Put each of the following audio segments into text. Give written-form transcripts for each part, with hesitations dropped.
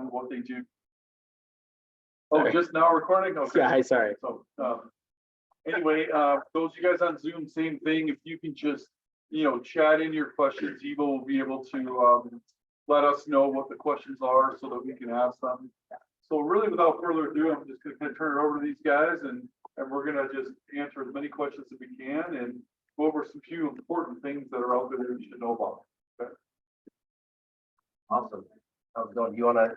what they do. Oh, sorry. Just now recording? Okay. Yeah, hi, sorry. So, anyway, those of you guys on Zoom, same thing. If you can just, chat in your questions, Eva will be able to let us know what the questions are so that we can ask them. So really, without further ado, I'm just going to kind of turn it over to these guys, and we're going to just answer as many questions as we can and go over some few important things that are out there that you should know about. Okay. Awesome. How's it going? You want to?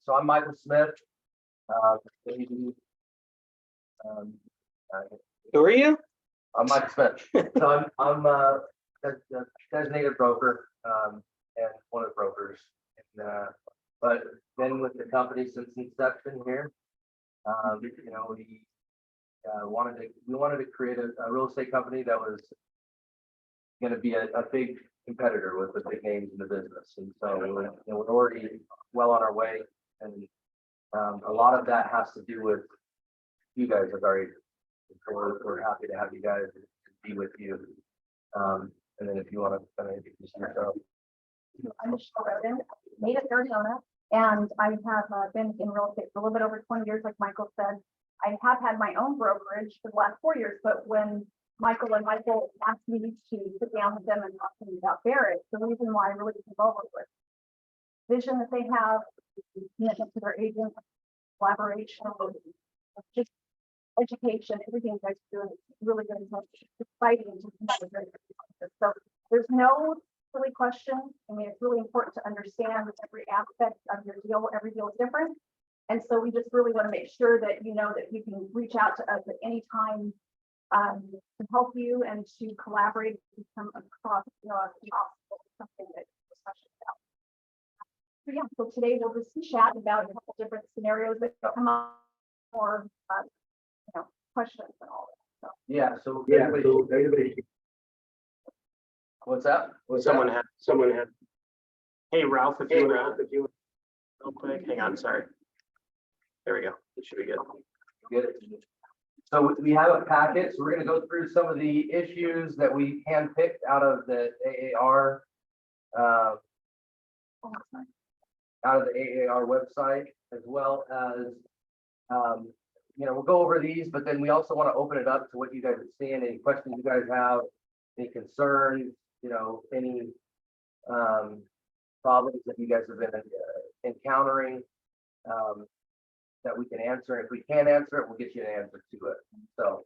So I'm Michael Smith. Who are you? I'm Michael Smith. So I'm a designated broker and one of the brokers. And, but been with the company since inception here. We wanted to create a real estate company that was going to be a big competitor with the big names in the business, and so we're already well on our way. And a lot of that has to do with you guys as our agents. So we're happy to have you guys be with you. And then if you want to kind of introduce yourself. I'm Michelle Roden, native Arizona, and I have been in real estate for a little bit over 20 years, like Michael said. I have had my own brokerage for the last 4 years, but when Michael asked me to sit down with them and talk to them about Barrett, the reason why I really was involved with vision that they have, commitment to their agents, collaboration, just education, everything you guys are doing is really good. It's exciting to so there's no silly questions. I mean, it's really important to understand every aspect of your deal. Every deal is different. And so we just really want to make sure that you know that you can reach out to us at any time to help you and to collaborate and come across something that you're passionate about. So yeah, so today we'll just chat about a couple different scenarios that come up or questions and all that. So. Yeah, so everybody. What's that? Someone had. Hey, Ralph, if you real quick, hang on, sorry. There we go. It should be good. Good. So we have a packet. So we're going to go through some of the issues that we handpicked out of the AAR, website, as well as we'll go over these, but then we also want to open it up to what you guys are seeing, any questions you guys have, any concerns, any problems that you guys have been encountering that we can answer. If we can't answer it, we'll get you an answer to it. So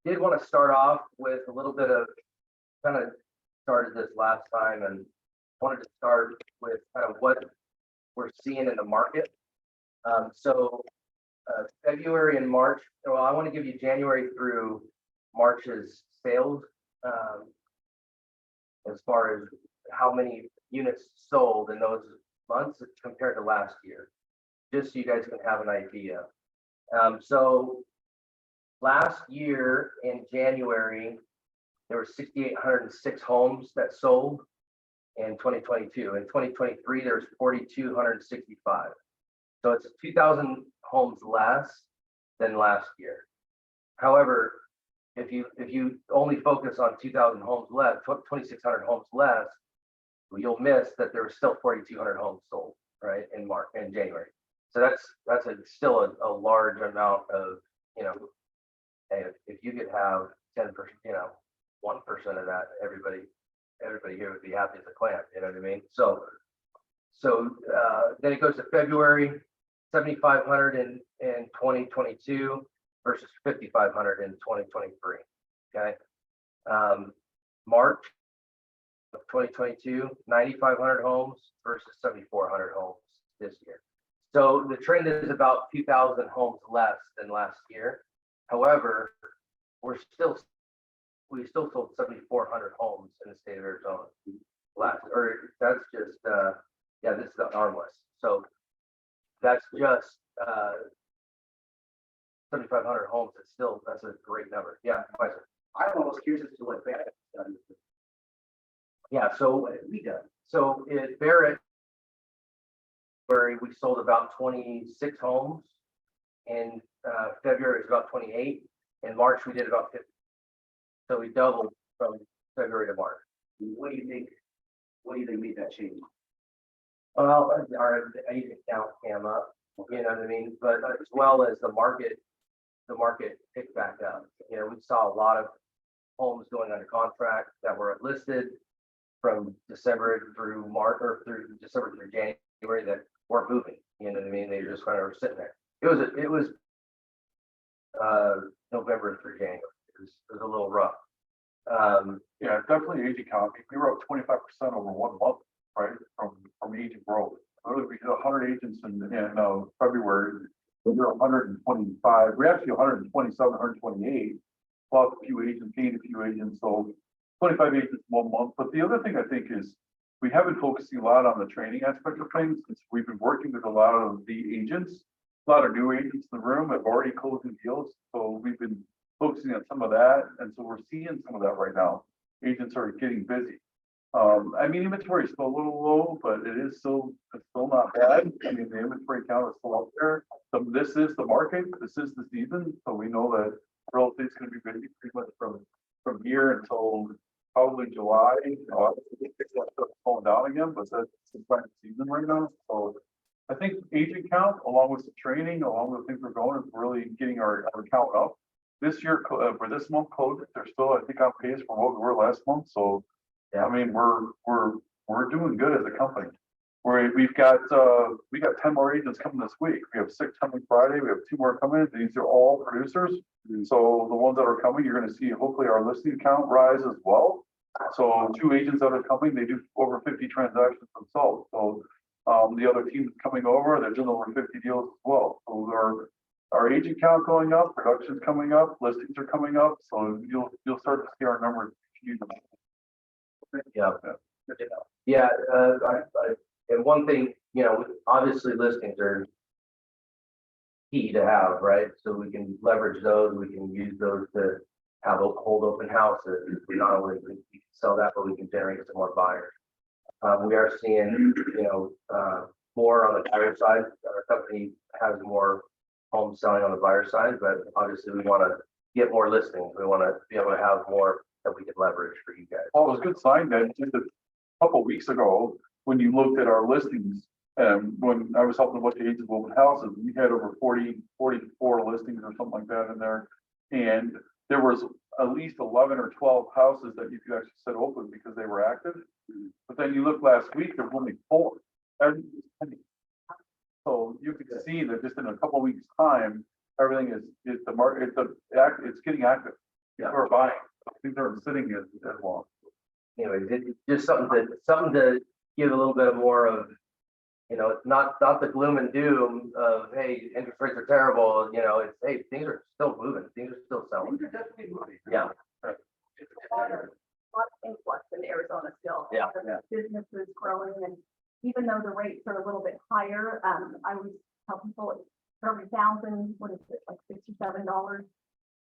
did want to start off with a little bit of kind of started this last time and wanted to start with kind of what we're seeing in the market. February and March, well, I want to give you January through March's sales as far as how many units sold in those months compared to last year, just so you guys can have an idea. So last year in January, there were 6,806 homes that sold in 2022. In 2023, there's 4,265. So it's 2,000 homes less than last year. However, if you only focus on 2,000 homes less, 2,600 homes less, you'll miss that there were still 4,200 homes sold, right, in January. So that's still a large amount of, if you could have 10%, 1% of that, everybody here would be happy as a clam. You know what I mean? So then it goes to February, 7,500 in 2022 versus 5,500 in 2023. Okay. March of 2022, 9,500 homes versus 7,400 homes this year. So the trend is about 2,000 homes less than last year. However, we still sold 7,400 homes in the state of Arizona that's just this is the ARM list. So that's just 7,500 homes. That's a great number. Yeah, I'm almost curious as to what Barrett done. Yeah, so we done. So at Barrett, where we sold about 26 homes. In February, it's about 28. In March, we did about 50. So we doubled from February to March. What do you think made that change? Well, our agent count came up, you know what I mean, but as well as the market picked back up. You know, we saw a lot of homes going under contract that were listed from December through March, or through December through January, that weren't moving, you know what I mean? They just kind of were sitting there. It was November through January. It was a little rough. Yeah, definitely agent count. We were up 25% over 1 month, right? From agent growth. Literally, we hit 100 agents in February. We were 125. We actually 127, 128. Lost a few agents, gained a few agents, so 25 agents 1 month. But the other thing I think is we have been focusing a lot on the training aspect of things. We've been working with a lot of the agents, a lot of new agents in the room have already closing deals. So we've been focusing on some of that. And so we're seeing some of that right now. Agents are getting busy. I mean, inventory is still a little low, but it's still not bad. I mean, the inventory count is still up there. So this is the market. This is the season. So we know that real estate's going to be busy pretty much from here until probably July. It's slowing down again, but that's the prime season right now. So I think agent count, along with the training, along with the things we're going, is really getting our count up. This year, for this month closed, they're still, I think, on pace for what we were last month. So, yeah, I mean, we're doing good as a company. We got 10 more agents coming this week. We have 6 coming Friday. We have 2 more coming. These are all producers. So the ones that are coming, you're going to see hopefully our listing count rise as well. So 2 agents that are coming, they do over 50 transactions themselves. So the other team coming over, they're doing over 50 deals as well. So our agent count going up, production's coming up, listings are coming up. So you'll start to see our numbers. Yeah. And one thing, you know, obviously listings are key to have, right? So we can leverage those, we can use those to hold open houses. We not only we can sell that, but we can generate some more buyers. We are seeing, you know, more on the buyer side. Our company has more homes selling on the buyer side, but obviously we want to get more listings. We want to be able to have more that we can leverage for you guys. Well, it was a good sign that just a couple of weeks ago, when you looked at our listings, when I was helping a bunch of agents open houses, we had over 44 listings or something like that in there. And there was at least 11 or 12 houses that you could actually set open because they were active. But then you look last week, there were only 4. So you could see that just in a couple of weeks' time, everything is the market, it's getting active. Yeah. We're buying. Things aren't sitting as long. Anyway, just something to give a little bit more of, you know, it's not the gloom and doom of, hey, interest rates are terrible. You know, it's, hey, things are still moving. Things are still selling. Yeah. A lot of influx in Arizona still. Yeah. Businesses growing, and even though the rates are a little bit higher, I would tell people it's for every $1,000, what is it, like $67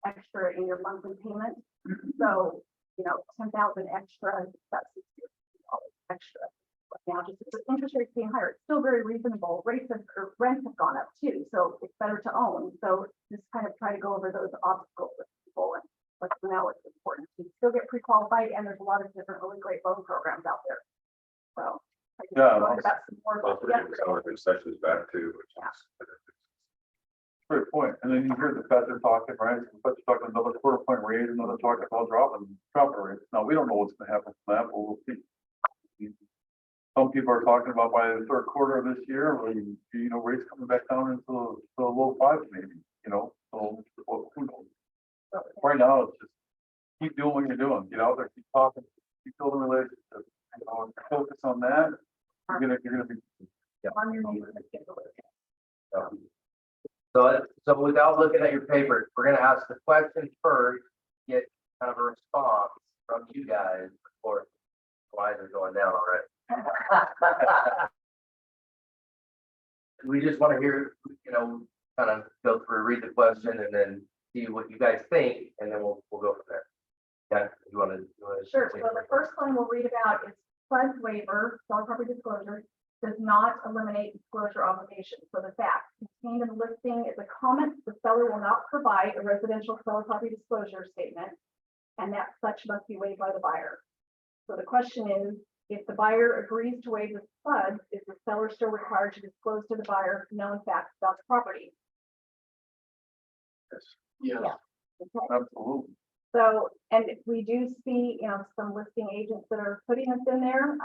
extra in your monthly payment. So, you know, 10,000 extra, that's $60 extra. Right now, just because interest rates being higher, it's still very reasonable. Rents have gone up too, so it's better to own. So just kind of try to go over those obstacles with people, and let them know it's important to still get pre-qualified, and there's a lot of different really great loan programs out there. So I just learned about some more yesterday. Concessions back too, which is. Great point. And then you hear the Fed, they're talking, right? The Fed's talking another quarter point rate, another talking about dropping rates. Now, we don't know what's gonna happen from that, but we'll see. Some people are talking about by the 3rd quarter of this year, you know, rates coming back down into the low 5s maybe, you know, so who knows? Right now, it's just keep doing what you're doing. Get out there, keep talking, keep building relationships. You know, if you focus on that, you're gonna be. On your neighbor, get the list. So without looking at your paper, we're gonna ask the question first, get kind of a response from you guys before the lines are going down already. We just want to hear, you know, kind of go through, read the question, and then see what you guys think, and then we'll go from there. Yeah, you want to? Sure. So the first one we'll read about is flood waiver, dog property disclosure, does not eliminate disclosure obligations. So the fact contained in the listing is a comment the seller will not provide a residential seller property disclosure statement, and that such must be waived by the buyer. So the question is, If the buyer agrees to waive the floods, is the seller still required to disclose to the buyer known facts about the property? Yeah. Okay. Absolutely. So, and we do see, some listing agents that are putting this in there.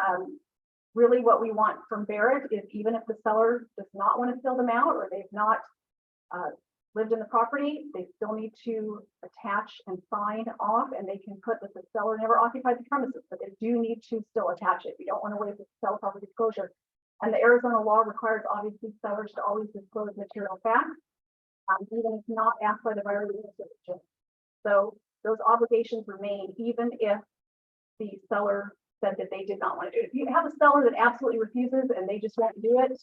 Really what we want from Barrett is even if the seller does not want to fill them out or they've not lived in the property, they still need to attach and sign off, and they can put that the seller never occupied the premises, but they do need to still attach it. We don't want to waive the seller property disclosure. And the Arizona law requires obviously sellers to always disclose material facts, even if not asked by the buyer. So those obligations remain even if the seller said that they did not want to do it. If you have a seller that absolutely refuses and they just won't do it,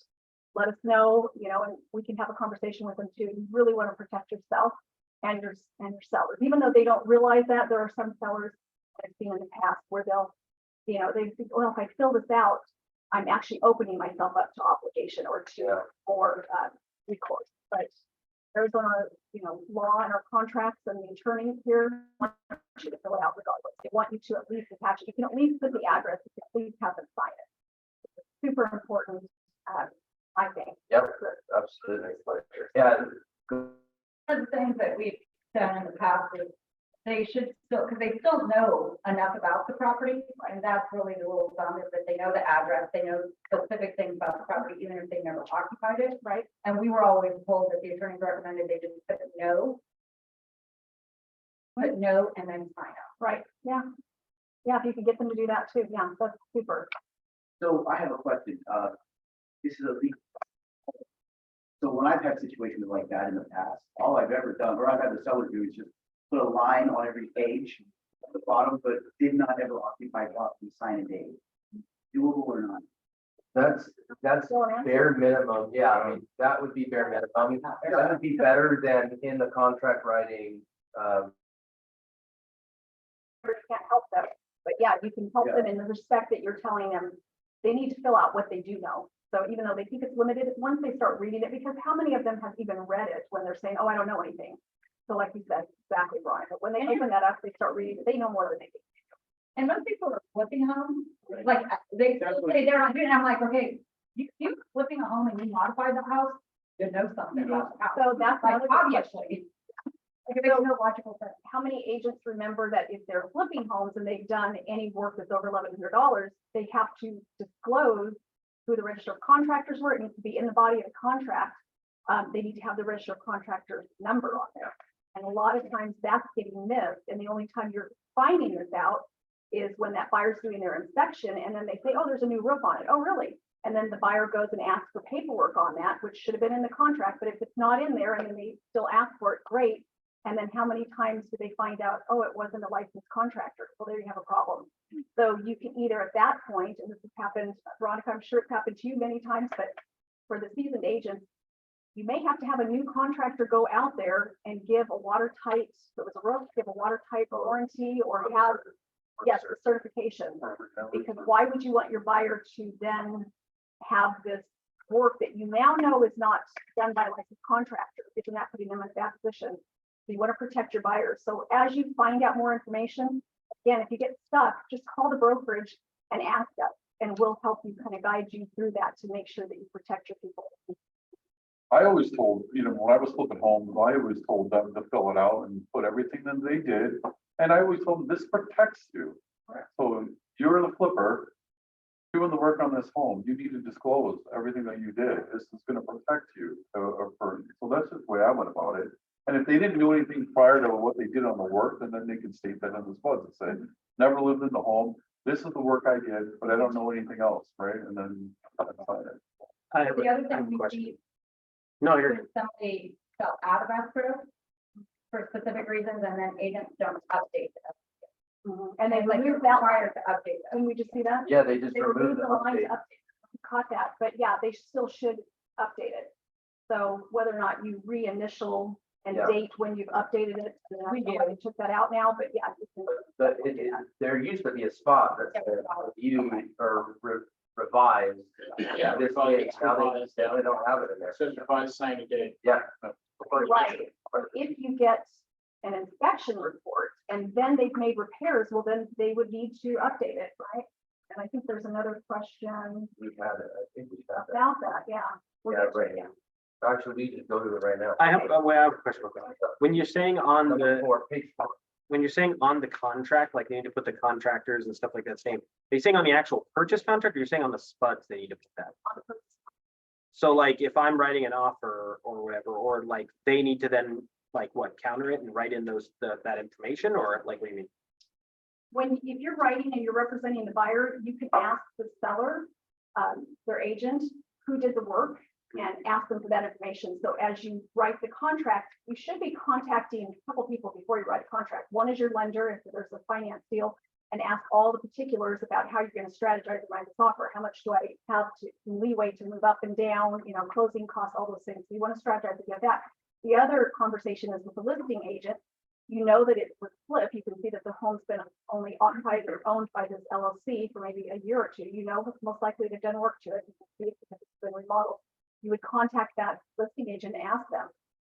let us know, and we can have a conversation with them too. You really want to protect yourself and your sellers, even though they don't realize that. There are some sellers I've seen in the past where they'll, they think, well, if I fill this out, I'm actually opening myself up to obligation or to or recourse. But Arizona, law and our contracts and the attorneys here want you to fill it out regardless. They want you to at least attach it. You can at least put the address. You can at least have them sign it. It's super important, I think. Yep, absolutely. Yeah. One of the things that we've done in the past is they should still, because they still know enough about the property, and that's really the rule of thumb, is that they know the address, they know specific things about the property, even if they never occupied it, right? And we were always told that the attorneys recommended they just put no, and then sign up. Right. Yeah. Yeah. If you can get them to do that too. Yeah. That's super. So I have a question. This is a legal. So when I've had situations like that in the past, all I've ever done, or I've had the seller do is just put a line on every page at the bottom, but did not ever occupy property, sign a date. Doable or not? That's Still an answer. bare minimum. Yeah, I mean, that would be bare minimum. That would be better than in the contract writing. You can't help them, but yeah, you can help them in the respect that you're telling them they need to fill out what they do know. So even though they think it's limited, once they start reading it, because how many of them have even read it when they're saying, oh, I don't know anything. So like you said, exactly, Brian, but when they open that up, they start reading it, they know more than they think. And most people are flipping homes, like they still say they're not doing it. I'm like, okay, you flipping a home and you modified the house, you know something about the house. So that's Like another good obviously, like it makes no logical sense. how many agents remember that if they're flipping homes and they've done any work that's over $1,100, they have to disclose who the registered contractors were. It needs to be in the body of the contract. They need to have the registered contractor's number on there. And a lot of times that's getting missed. And the only time you're finding this out is when that buyer's doing their inspection and then they say, oh, there's a new roof on it. Oh, really? And then the buyer goes and asks for paperwork on that, which should have been in the contract. But if it's not in there and then they still ask for it, great. And then how many times do they find out, oh, it wasn't a licensed contractor? Well, there you have a problem. So you can either at that point, and this has happened, Veronica, I'm sure it's happened to you many times, but for the seasoned agents, you may have to have a new contractor go out there and give a watertight, if it was a roof, give a watertight warranty or have, yes, a certification. Because why would you want your buyer to then have this work that you now know is not done by a licensed contractor? Isn't that putting them in a bad position? You want to protect your buyers. So as you find out more information, again, if you get stuck, just call the brokerage and ask us, and we'll help you kind of guide you through that to make sure that you protect your people. I always told, when I was flipping homes, I always told them to fill it out and put everything that they did. And I always told them this protects you. So you're the flipper doing the work on this home. You need to disclose everything that you did. This is going to protect you. So that's just the way I went about it. And if they didn't do anything prior to what they did on the work, then they can state that in the SPUDs and say, never lived in the home. This is the work I did, but I don't know anything else, right? And then that's fine. I have The other a thing we question. see No, you're, is somebody fell out of escrow for specific reasons, and then agents don't update it. And they Like you're remove that required line. to update it. Can we just see that? Yeah, they just They removed removed the the line to update. update. Caught that, but yeah, they still should update it. So whether or not you reinitial and Yeah. date when you've updated it, I don't know why they took that out now, but yeah. you can- But there used to be a spot that said you or revised. Yeah, This revised, date. Now revised, they don't have it in there. certified signing date. Yeah. Right, or if you get an inspection report and then they've made repairs, well, then they would need to update it, right? And I think there's another question We've had it, I think we've had that. about that, yeah. We'll Yeah, get to right. it, yeah. Actually, we just go to it right now. I have a question. about that. When you're saying on Number the, 4, page 4. when you're saying on the contract, like you need to put the contractors and stuff like that same, are you saying on the actual purchase contract or you're saying on the spuds they need to put that? On the purchase. So like if I'm writing an offer or whatever, or like they need to then like what, counter it and write in that information, or like, what do you mean? If you're writing and you're representing the buyer, you can ask the seller, their agent, who did the work, and ask them for that information. So as you write the contract, you should be contacting a couple people before you write a contract. One is your lender, if there's a finance deal, and ask all the particulars about how you're going to strategize and write this offer. How much do I have to leeway to move up and down, closing costs, all those things. So you want to strategize to get that. The other conversation is with the listing agent. You know that it would flip. You can see that the home's been only occupied or owned by this LLC for maybe a year or two. You know, most likely they've done work to it. You can see it because it's been remodeled. You would contact that listing agent and ask them,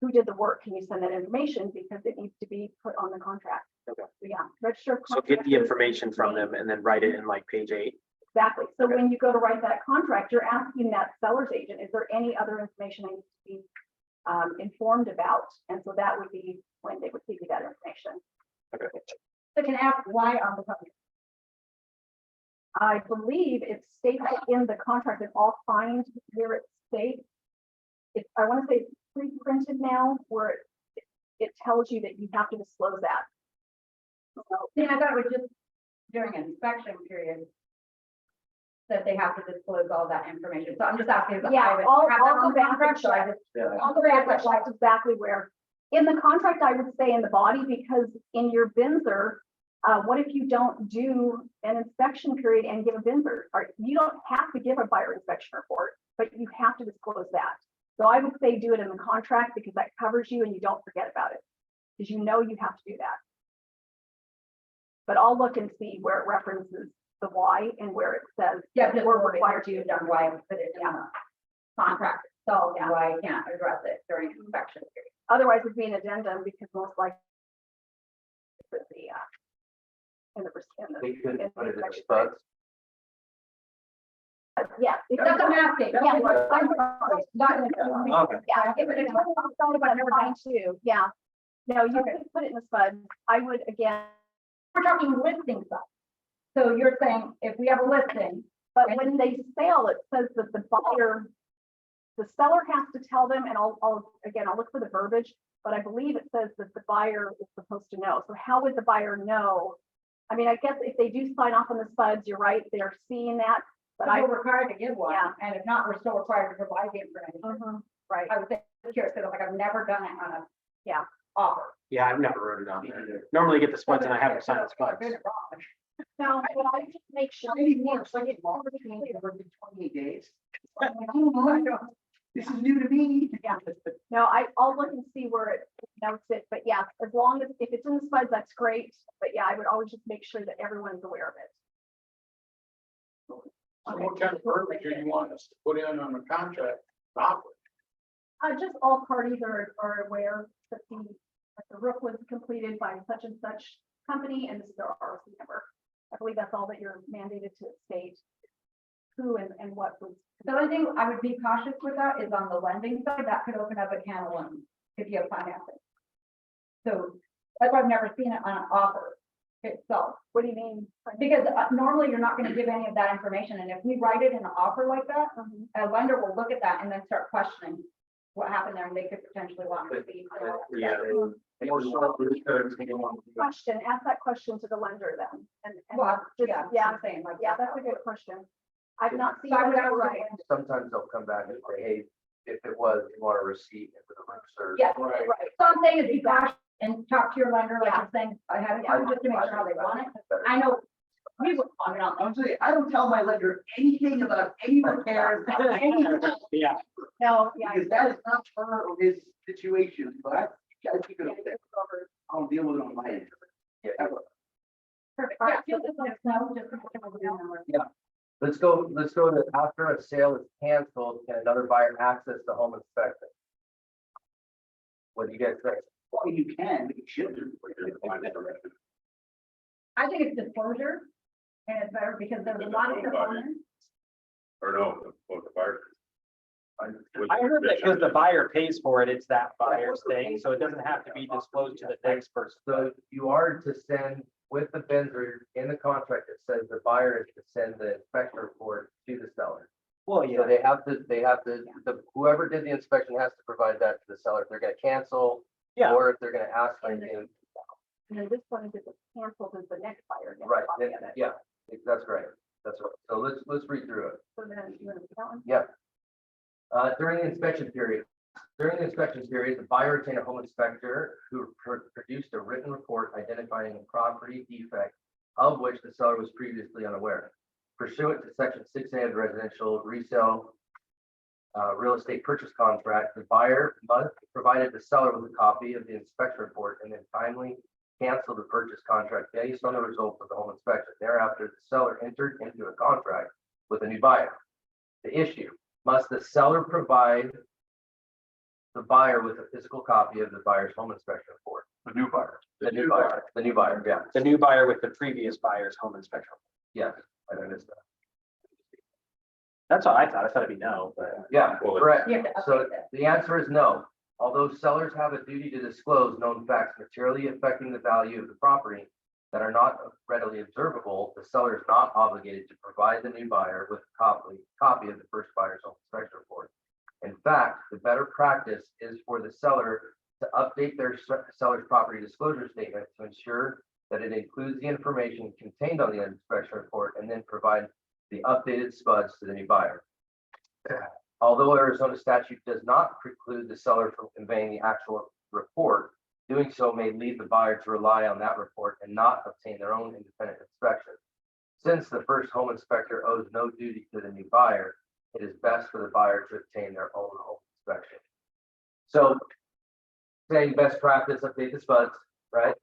who did the work? Can you send that information? Because it needs to be put on the contract. Okay. So yeah, register. So get the contractors, information from name. them and then write it in like page 8. Exactly. So Okay. when you go to write that contract, you're asking that seller's agent, is there any other information I need to be informed about? And so that would be when they would give you that information. So can ask why on the contract. I believe it's stated in the contract, it's all signed where it states. I want to say it's pre-printed now, where it tells you that you have to disclose that. So, See, I thought it was just during an inspection period that they have to disclose all that information. So I'm just asking. if yeah, I would all have that on the the contract, so I background just- Yeah. All the way up, that's exactly where. In the contract, I would say in the body, because in your BINSR, what if you don't do an inspection period and give a BINSR? Or you don't have to give a buyer inspection report, but you have to disclose that. So I would say do it in the contract because that covers you and you don't forget about it. Because you know you have to do that. But I'll look and see where it references the why and where it says. Yeah, just we're required required to done why I put it in the contract. So yeah, why I can't address it during inspection period. Otherwise, it'd be an addendum because most likely. In the. They could in put it in the inspection spuds. Yeah. That's what I'm asking. Yeah. Not in the- Okay. Yeah, if it's thought about it, fine too, yeah. No, you Okay. could put it in the SPUD. I would, again, We're talking listing stuff. So you're saying if we have a listing, but when they sell, it says that the buyer, the seller has to tell them, and I'll look for the verbiage, but I believe it says that the buyer is supposed to know. So how would the buyer know? I mean, I guess if they do sign off on the SPUDs, you're right, they're seeing that, but but we're required to give one, Yeah. and if not, we're still required to provide the information. right, I was curious, because I've never done it on a. Yeah. Offer. Yeah, I've never wrote it on there. Normally get the spuds and I have them sign the spuds. Did it wrong. no, but I just make sure. I need more, it's like it's longer than 28 days. This is new to me. Yeah. No, I'll look and see where it notes it, but yeah, as long as, if it's in the SPUDs, that's great, but yeah, I would always just make sure that everyone's aware of it. So what kind of verbiage do you want us to put in on the contract? Just all parties are aware that the roof was completed by such and such company, and this is their ROC number. I believe that's all that you're mandated to state. Who and what was. The only thing I would be cautious with that is on the lending side, that could open up a can of worms if you have financing. So that's why I've never seen it on an offer itself. What do you mean? Because normally you're not going to give any of that information. And if we write it in an offer like that, a lender will look at that and then start questioning what happened there, and they could potentially want to see. Yeah. Question, ask that question to the lender then. And Well, just, yeah, yeah, I'm saying like. yeah, that's a good question. I've not seen. So I would that ask right. Sometimes they'll come back and say, hey, if it was, you want a receipt for the roof surge. Yeah, Right. so I'm saying is be cautious and talk to your lender, like I'm saying, I have it, just to make sure how they want it. I know we would want it on. I'm saying, I don't tell my lender anything about any repairs, anything, Yeah, No, yeah. because that is not her or his situation, but you gotta keep it up there. I'll deal with it on my end. Yeah. Perfect. All Yeah, right, feel this one, no, just to make sure we're doing Let's go to after a sale is canceled, can another buyer access the home inspection? What do you guys think? Well, you can, but you shouldn't. I think it's disclosure. And it's better because there's a lot of components. Or no, the fire. I heard that because the buyer pays for it, it's that buyer's thing, so it doesn't have to be disclosed to the next person. So you are to send with the vendor in the contract, it says the buyer is to send the inspection report to the seller. Well, So yeah, they have to, whoever did the inspection has to provide that to the seller if they're gonna cancel. yeah, Or if they're gonna ask for anything, And then this one, if it's canceled, is the next buyer. gets a right, copy of it. yeah, that's right, that's right. So let's read through it. So then you want to do that one? Yeah. During the inspection period, the buyer obtained a home inspector who produced a written report identifying a property defect of which the seller was previously unaware. Pursuant to section 6A of the residential resale real estate purchase contract, the buyer must provide the seller with a copy of the inspection report and then timely cancel the purchase contract based on the results of the home inspection. Thereafter, the seller entered into a contract with a new buyer. The issue, must the seller provide the buyer with a physical copy of the buyer's home inspection report? The new buyer. The new buyer, yeah, the new buyer with the previous buyer's home inspection. yes, I noticed that. That's what I thought. I thought it'd be no, but Yeah, Well, correct. You have to So update that. the answer is no. Although sellers have a duty to disclose known facts materially affecting the value of the property that are not readily observable, the seller is not obligated to provide the new buyer with a copy of the first buyer's home inspection report. In fact, the better practice is for the seller to update their seller's property disclosure statement to ensure that it includes the information contained on the inspection report and then provide the updated SPUDs to the new buyer. Although Arizona statute does not preclude the seller from conveying the actual report, doing so may lead the buyer to rely on that report and not obtain their own independent inspection. Since the first home inspector owes no duty to the new buyer, it is best for the buyer to obtain their own home inspection. So saying best practice, update the SPUDs, right?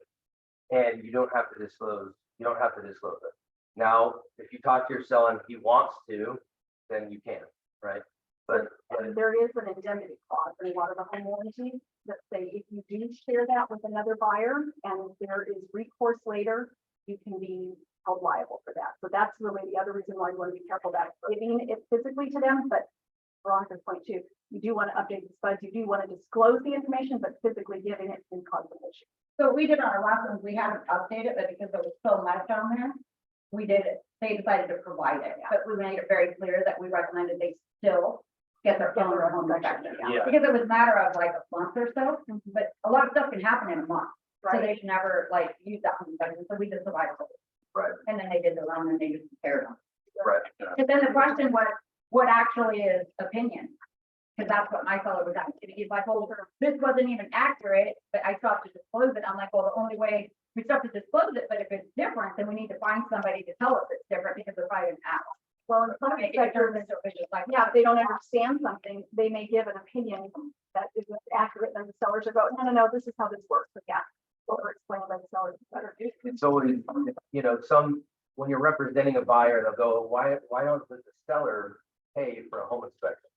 And you don't have to disclose it. Now, if you talk to your seller and he wants to, then you can, right? But And there is an indemnity clause in a lot of the home warranties that say if you do share that with another buyer and there is recourse later, you can be held liable for that. So that's really the other reason why you want to be careful about giving it physically to them, but Veronica's point too, you do want to update the SPUDs, you do want to disclose the information, but physically giving it can cause an issue. So we did on our last one, we haven't updated, but because there was so much on there, we did it. They decided to provide it, but we made it very clear that we recommended they still get their own home inspection. Yeah. Because it was a matter of like a month or so, but a lot of stuff can happen in a month. So they should never like use that home inspection, so we just provided it. Right. And then they did their own and they just compared them. right, But then the question was, what actually is opinion? Because that's what my fellow was asking. He's like, well, this wasn't even accurate, but I still have to disclose it. I'm like, well, the only way we still have to disclose it, but if it's different, then we need to find somebody to tell us it's different because they're probably an app. Well, in some It inspectors, turns into a vicious cycle. yeah, if they don't understand something, they may give an opinion that isn't accurate, and the sellers are going, no, this is how this works, but yeah. Over explained by the sellers is better. it's always, when you're representing a buyer, they'll go, why don't the seller pay for a home inspection?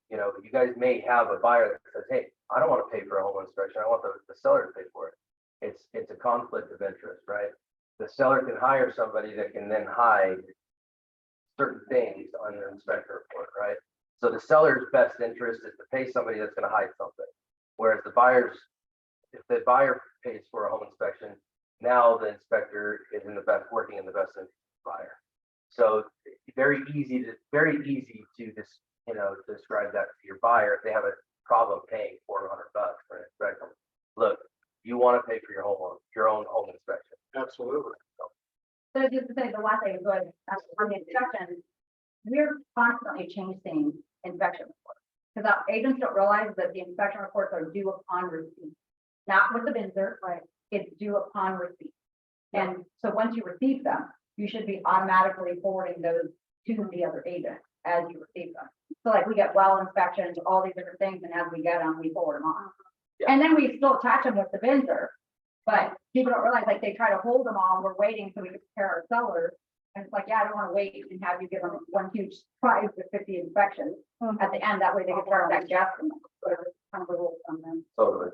You guys may have a buyer that says, hey, I don't want to pay for a home inspection, I want the seller to pay for it. It's a conflict of interest, right? The seller can hire somebody that can then hide certain things on their inspection report, right? So the seller's best interest is to pay somebody that's going to hide something. Whereas if the buyer pays for a home inspection, now the inspector is working in the best interest of the buyer. So very easy to describe that to your buyer if they have a problem paying $400 for an inspection. Look, you want to pay for your own home inspection. Absolutely. So just to say, the last thing, good, on the inspection, we're constantly changing inspection reports. Because our agents don't realize that the inspection reports are due upon receipt, not with the vendor, right? It's due upon receipt. And so once you receive them, you should be automatically forwarding those to the other agent as you receive them. So like we get well inspections, all these different things, and as we get them, we forward them on. Yeah. And then we still attach them with the vendor. But people don't realize, like, they try to hold them all, we're waiting so we can prepare our sellers. And it's like, yeah, I don't want to wait and have you give them one huge prize with 50 inspections at the end, that way they can start that guess. Whatever kind of rules on them. Totally.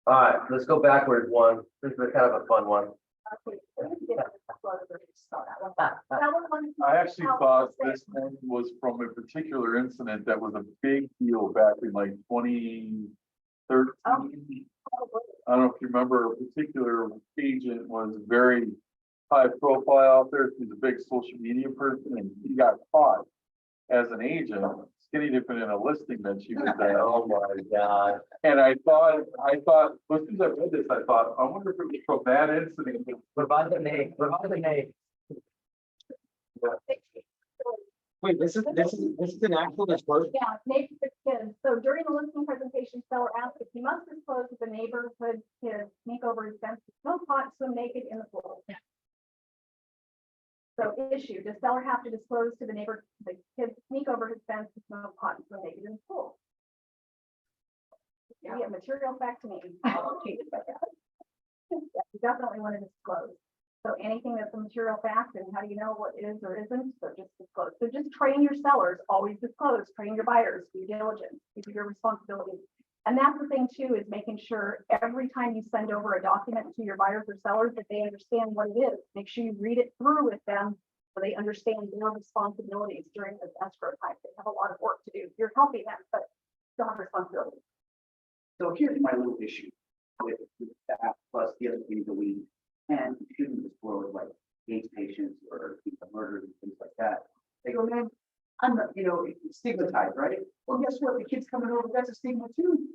All right, let's go backwards one. This is kind of a fun one. disclosure. So that one. I actually thought this one was from a particular incident that was a big deal back in like 2013. I don't know if you remember, a particular agent was very high profile out there. He's a big social media person and he got caught as an agent, skinny dipping in a listing that she was at. Oh, my God. And I thought, as soon as I read this, I thought, I wonder if it was from that incident. Provide the name, provide the name. Wait, this is an actual disclosure? Yeah, neighborhood kids. So during the listing presentation, seller asked if he must disclose to the neighborhood kids sneak over his fence, smoke pot, swim naked in the pool. So issue, does seller have to disclose to the kids sneak over his fence, smoke pot, and swim naked in the pool? Yeah, material fact to me. Yeah, you definitely want to disclose. So anything that's a material fact, and how do you know what is or isn't, so just disclose. So just train your sellers, always disclose, train your buyers, due diligence, these are your responsibilities. And that's the thing too, is making sure every time you send over a document to your buyers or sellers that they understand what it is. Make sure you read it through with them so they understand their responsibilities during this escrow time. They have a lot of work to do. You're helping them, but still have responsibilities. So here's my little issue with that, plus the other things that we can shouldn't disclose, like AIDS patients or murders and things like that. They go, man, I'm not, it's stigmatized, right? Well, guess what? The kid's coming over, that's a stigma too.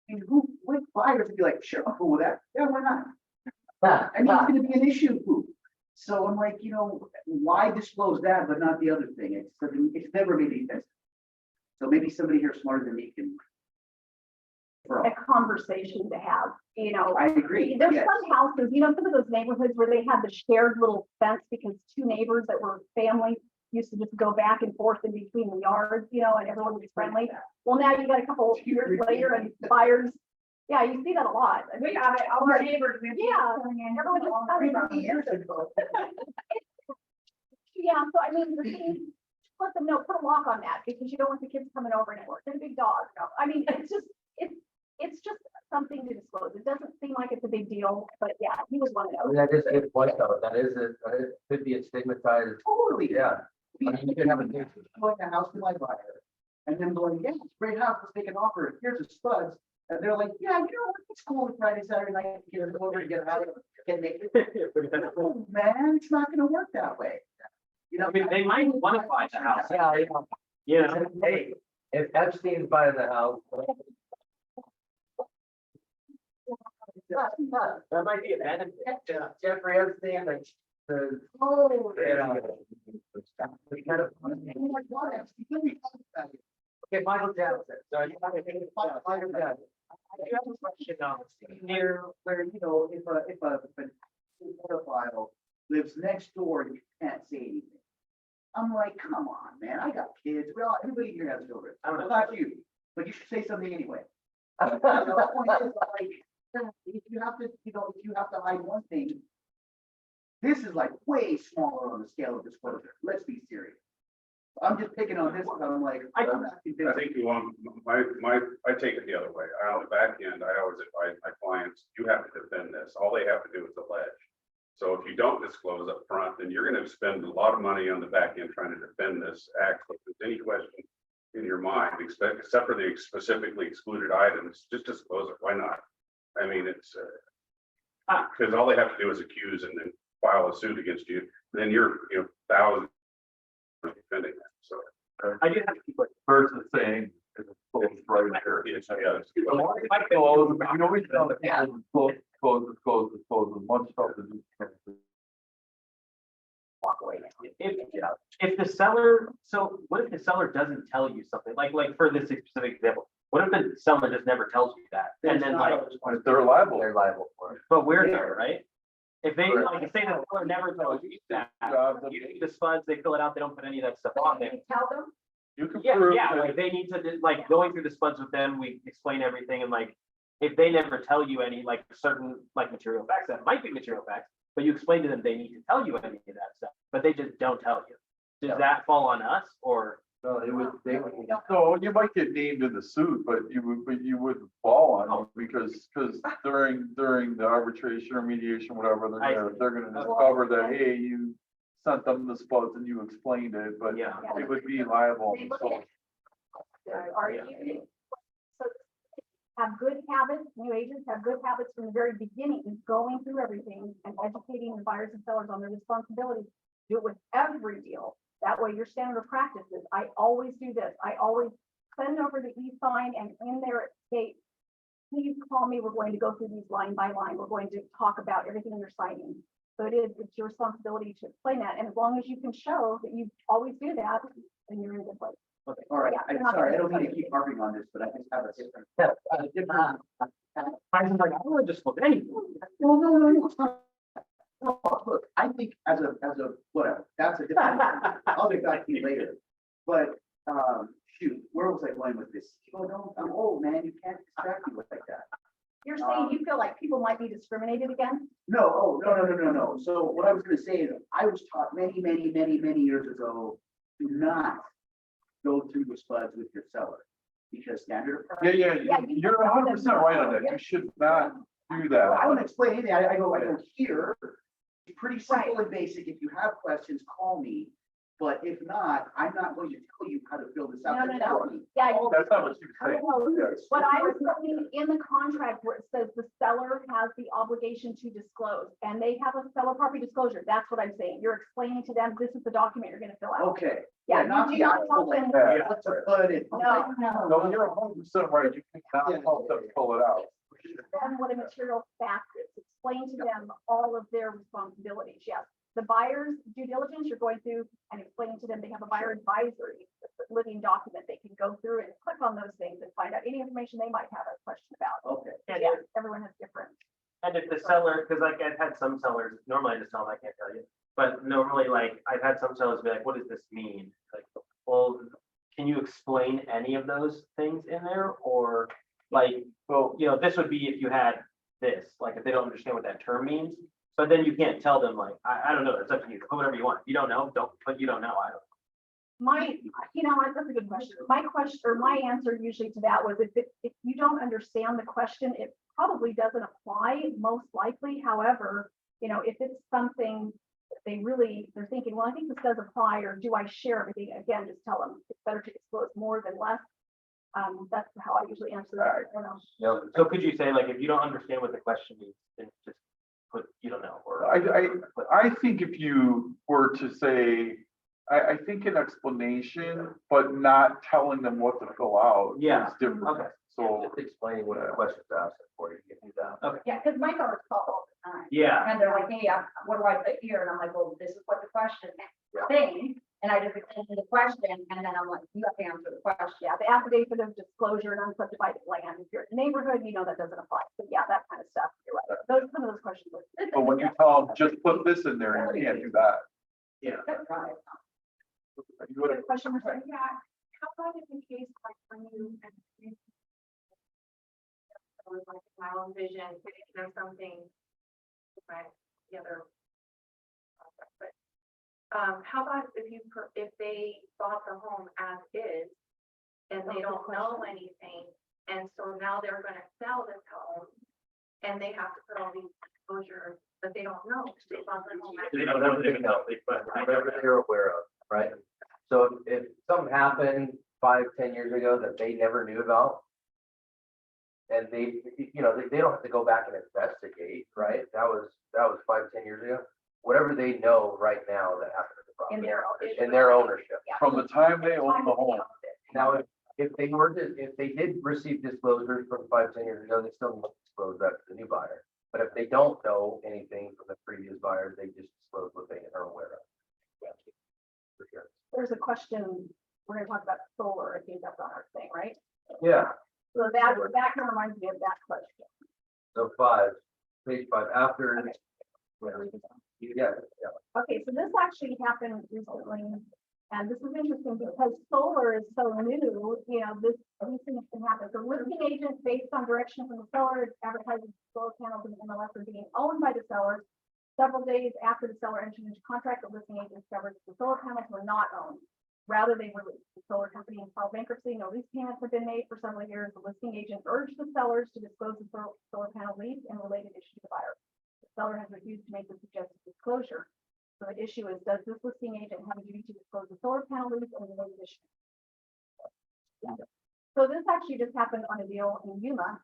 And what buyers would be like, sure, I'm cool with that. Yeah, why not? I mean, it's gonna be an issue. So I'm like, why disclose that, but not the other thing? It's never made any sense. So maybe somebody here smarter than me can. A conversation to have, I agree. There's Yes. some houses, some of those neighborhoods where they had the shared little fence because two neighbors that were family used to just go back and forth in between the yards, and everyone was friendly. Well, now you got a couple years later and buyers, yeah, you see that a lot. We got it, all our neighbors. Yeah, everyone just. Yeah, so I mean, the thing, let them know, put a lock on that because you don't want the kids coming over and work. They're a big dog. I mean, it's just something to disclose. It doesn't seem like it's a big deal, but yeah, he was one of those. That is a good point, though. That could be a stigmatized. Totally. Yeah. I mean, you could have a case. Going to house to my buyer, and then going, yeah, it's a great house, let's make an offer, here's the studs. And they're like, yeah, it's cool with Friday, Saturday night, get over and get out of it, get naked. Oh, man, it's not gonna work that way. I mean, they might want to buy the house. Yeah. Hey, if Epstein's buying the house. That might be a benefit. Jeffrey Epstein, like, the. Oh. Yeah. We kind of. Oh my God, Epstein, let me talk about it. Okay, Michael Jackson. Sorry. Michael Jackson. I do have a question now, near where, if a pedophile lives next door, you can't say anything. I'm like, come on, man, I got kids, everybody here has children, I'm not you, but you should say something anyway. The point is, like, if you have to hide one thing, this is like way smaller on the scale of disclosure, let's be serious. I'm just picking on this, but I'm like, I'm not I convinced. think you want, I take it the other way. On the back end, I always advise my clients, you have to defend this. All they have to do is allege. So if you don't disclose up front, then you're gonna spend a lot of money on the back end trying to defend this act. If there's any question in your mind, except for the specifically excluded items, just disclose it. Why not? I mean, it's, because all they have to do is accuse and then file a suit against you. Then you're, thousands defending that. So. I do have to keep like. Versus saying, it's closed right there. Yes. Close, we tell the people, close, much stuff to do. Walk away. If the seller, so what if the seller doesn't tell you something, like for this specific example, what if the seller just never tells you that? And then like, If they're liable. They're liable for it. but we're there, right? If they, like, say the seller never tells you that, you see the spuds, they fill it out, they don't put any of that stuff on there. Tell them. You can Yeah, prove. yeah, that- like they need to, like, going through the spuds with them, we explain everything, and like, if they never tell you any, like, certain, like, material facts, that might be material facts, but you explain to them, they need to tell you any of that stuff, but they just don't tell you. Does that fall on us, or No, they would. So you might get named in the suit, but you wouldn't fall on it because during the arbitration or mediation, whatever, they're gonna discover that, hey, you sent them the spuds and you explained it, but Yeah. it would be liable. They look So, at- Are you, so have good habits, new agents have good habits from the very beginning, going through everything and educating the buyers and sellers on their responsibilities. Do it with every deal. That way your standard of practice is, I always do this. I always send over the e-sign and in there it states, please call me. We're going to go through these line by line. We're going to talk about everything you're signing. So it's your responsibility to explain that. And as long as you can show that you always do that, then you're in a good place. Okay, all right, Yeah, I'm you're not sorry, I gonna- don't mean to keep harping on this, but I just have a different. I'm like, I don't want to disclose anything. No, look, I think as a, whatever, that's a different, I'll get back to you later. But, shoot, where was I going with this? Oh, no, I'm old, man, you can't distract me like that. You're saying you feel like people might be discriminated against? No, oh, no. So what I was gonna say is, I was taught many years ago, do not go through the spuds with your seller. Because standard of practice. yeah, Yeah, you- you're 100% right on that. You should not do Well, I that. wouldn't explain anything. I go here. It's pretty simple and basic. If you have questions, call me. But if not, I'm not going to tell you how to fill this out. No. Tell me. Yeah. That's not what you say. Yes. What I was saying in the contract where it says the seller has the obligation to disclose and they have a seller property disclosure. That's what I'm saying. You're explaining to them, this is the document you're gonna fill out. Okay. Yeah, Not you the do not actual, help like, them. what's a put it. No. No, you're 100% right. You cannot help them pull it out. Them what a material fact is. Explain to them all of their responsibilities. Yes. The buyer's due diligence, you're going through and explaining to them, they have a buyer advisory, a living document. They can go through and click on those things and find out any information they might have a question about. Okay. And Yeah, everyone has different. if the seller, because like I've had some sellers, normally I just tell them I can't tell you, but normally like I've had some sellers be like, what does this mean? Like, well, can you explain any of those things in there? Or like, Well, you know, this would be if you had this, like if they don't understand what that term means. But then you can't tell them like, I don't know, it's up to you, put whatever you want. If you don't know, don't, but you don't know, I don't. My, that's a good question. My question or my answer usually to that was if you don't understand the question, it probably doesn't apply most likely. However, if it's something that they're thinking, well, I think this does apply, or do I share everything? Again, just tell them it's better to disclose more than less. That's how I usually answer that. I don't know. So could you say like, if you don't understand what the question means, then just put, you don't know, or. I think if you were to say, I think an explanation, but not telling them what to fill out Yeah, is different. okay. So, Just explaining what the questions are asking for, you can do that. Yeah, because my sellers call all the time. Yeah, And they're like, hey, what do I put here? And I'm like, well, this is what the question is saying. And I just explain the question and then I'm like, you have to answer the question. Yeah, the affidavit of disclosure and unsubdivided land. If you're in the neighborhood, that doesn't apply. So yeah, that kind of stuff. You're right. Some of those questions. but when you tell them, just put this in there, you can't do that. yeah. That's right. You would have, Question was, Yeah, how about if in case like when you was like my own vision, thinking of something, right, the other. But, how about if they bought the home as is and they don't know anything, and so now they're gonna sell this home and they have to put all these disclosures, but they don't know, 'cause they bought the home as They don't know, they don't know, Whatever they're aware of, right? So if something happened 5-10 years ago that they never knew about. And they don't have to go back and investigate, right? That was 5-10 years ago. Whatever they know right now that happened to the property. In their ownership. from the time they own the home. Now, if they did receive disclosures from 5-10 years ago, they still need to disclose that to the new buyer. But if they don't know anything from the previous buyers, they just disclose what they are aware of. For sure. there's a question, we're gonna talk about solar. I think that's on our thing, right? Yeah, So that kind of reminds me of that question. so page 5, after. Okay. Yeah. Okay, so this actually happened recently, and this is interesting because solar is so new, these things can happen. So listing agent, based on direction from the seller, advertises solar panels in MLS are being owned by the seller. Several days after the seller entered into contract, the listing agent discovered the solar panels were not owned. Rather, they were the solar company and filed bankruptcy. No lease payments have been made for several years. The listing agent urged the sellers to disclose the solar panel lease and related issue to the buyer. The seller has refused to make the suggested disclosure. So the issue is, does this listing agent have a duty to disclose the solar panel lease and related issue? So this actually just happened on a deal in Yuma.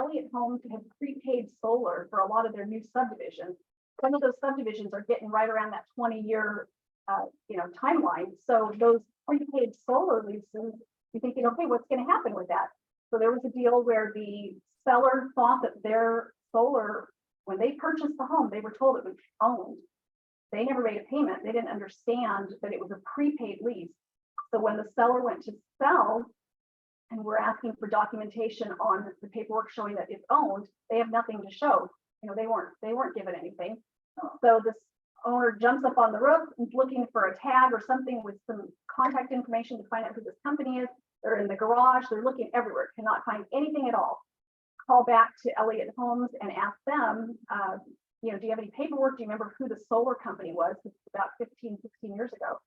Elliott Homes had prepaid solar for a lot of their new subdivisions. Some of those subdivisions are getting right around that 20-year, timeline. So those prepaid solar leases, you're thinking, okay, what's going to happen with that? So there was a deal where the seller thought that their solar, when they purchased the home, they were told it was owned. They never made a payment. They didn't understand that it was a prepaid lease. So when the seller went to sell, and we're asking for documentation on the paperwork showing that it's owned, they have nothing to show. They weren't given anything. So this owner jumps up on the roof and is looking for a tag or something with some contact information to find out who this company is. They're in the garage, they're looking everywhere, cannot find anything at all. Call back to Elliott Homes and ask them, do you have any paperwork? Do you remember who the solar company was? It's about 15, 16 years ago.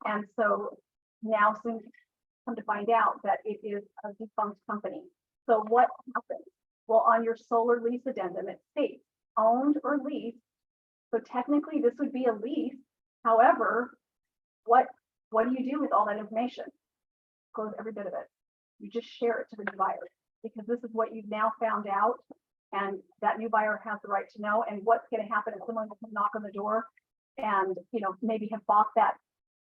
And so now soon come to find out that it is a defunct company. So what happens? Well, on your solar lease addendum, it states owned or leased. So technically this would be a lease. However, what do you do with all that information? Close every bit of it. You just share it to the new buyer, because this is what you've now found out. And that new buyer has the right to know. And what's going to happen if someone will knock on the door and, maybe have bought that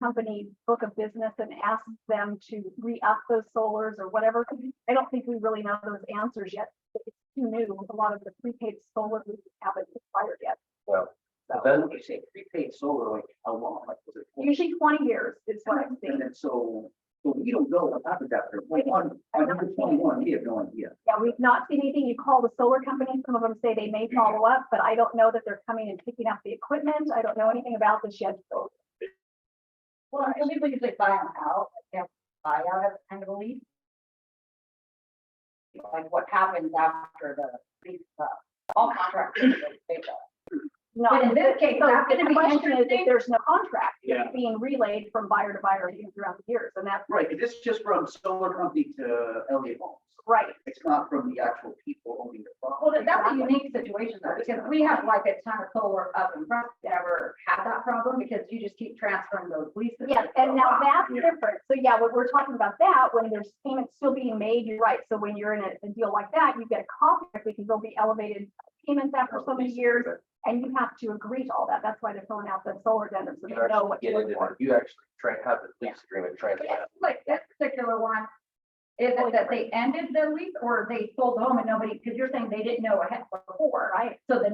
company book of business and ask them to re-up those solars or whatever. I don't think we really know those answers yet. It's too new. A lot of the prepaid solar leases haven't expired yet. Well, So Then when you say prepaid solar, like how long? Like was it? usually 20 years is what I'm And seeing. then so we don't know what happened after 21, on number 21, we have no idea. Yeah, we've not seen anything. You call the solar company. Some of them say they may follow up, but I don't know that they're coming and picking up the equipment. I don't know anything about this yet. So Well, people usually buy them out, buy out as kind of a lease. Like what happens after the lease, all contracts. no, But in this case, so that's gonna the be question is if interesting. there's no contract, Yeah. it's being relayed from buyer to buyer throughout the years, and that's Right, but this is just from solar company to Elliott Homes. right. It's not from the actual people owning the Well, property. that's a unique situation though, because we have like a ton of solar up in front, never had that problem because you just keep transferring those leases. Yes, and now that's Yeah. different. So yeah, when we're talking about that, when there's payments still being made, you're right. So when you're in a deal like that, you get a copy because there'll be elevated payments after so many years, and you have to agree to all that. That's why they're filling out the solar addendum, so they You know actually what get to into look for. it. You actually have the lease agreement transfer. Like this particular one, is it that they ended the lease or they sold the home and nobody, because you're saying they didn't know ahead before, right? So the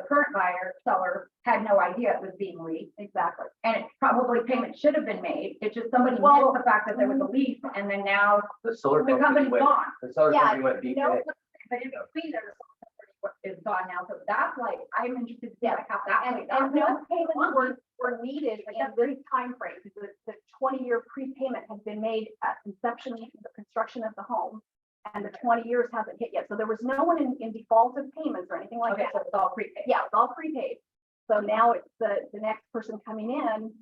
current buyer, seller had no idea it was being leased. Exactly. And it probably payment should have been made. It's just somebody Well- missed the fact that there was a lease and then now The solar the company company's went, gone. the solar Yeah, company went you know, BK. But in between, there's what is gone now. So that's like, I'm interested to see like how that And, plays and out. no payments were needed in this timeframe, because the 20-year prepayment has been made at inception of the construction of the home, and the 20 years hasn't hit yet. So there was no one in default of payments or anything like Okay, that. so it's all prepaid. Yeah, it's all prepaid. So now it's the next person coming in,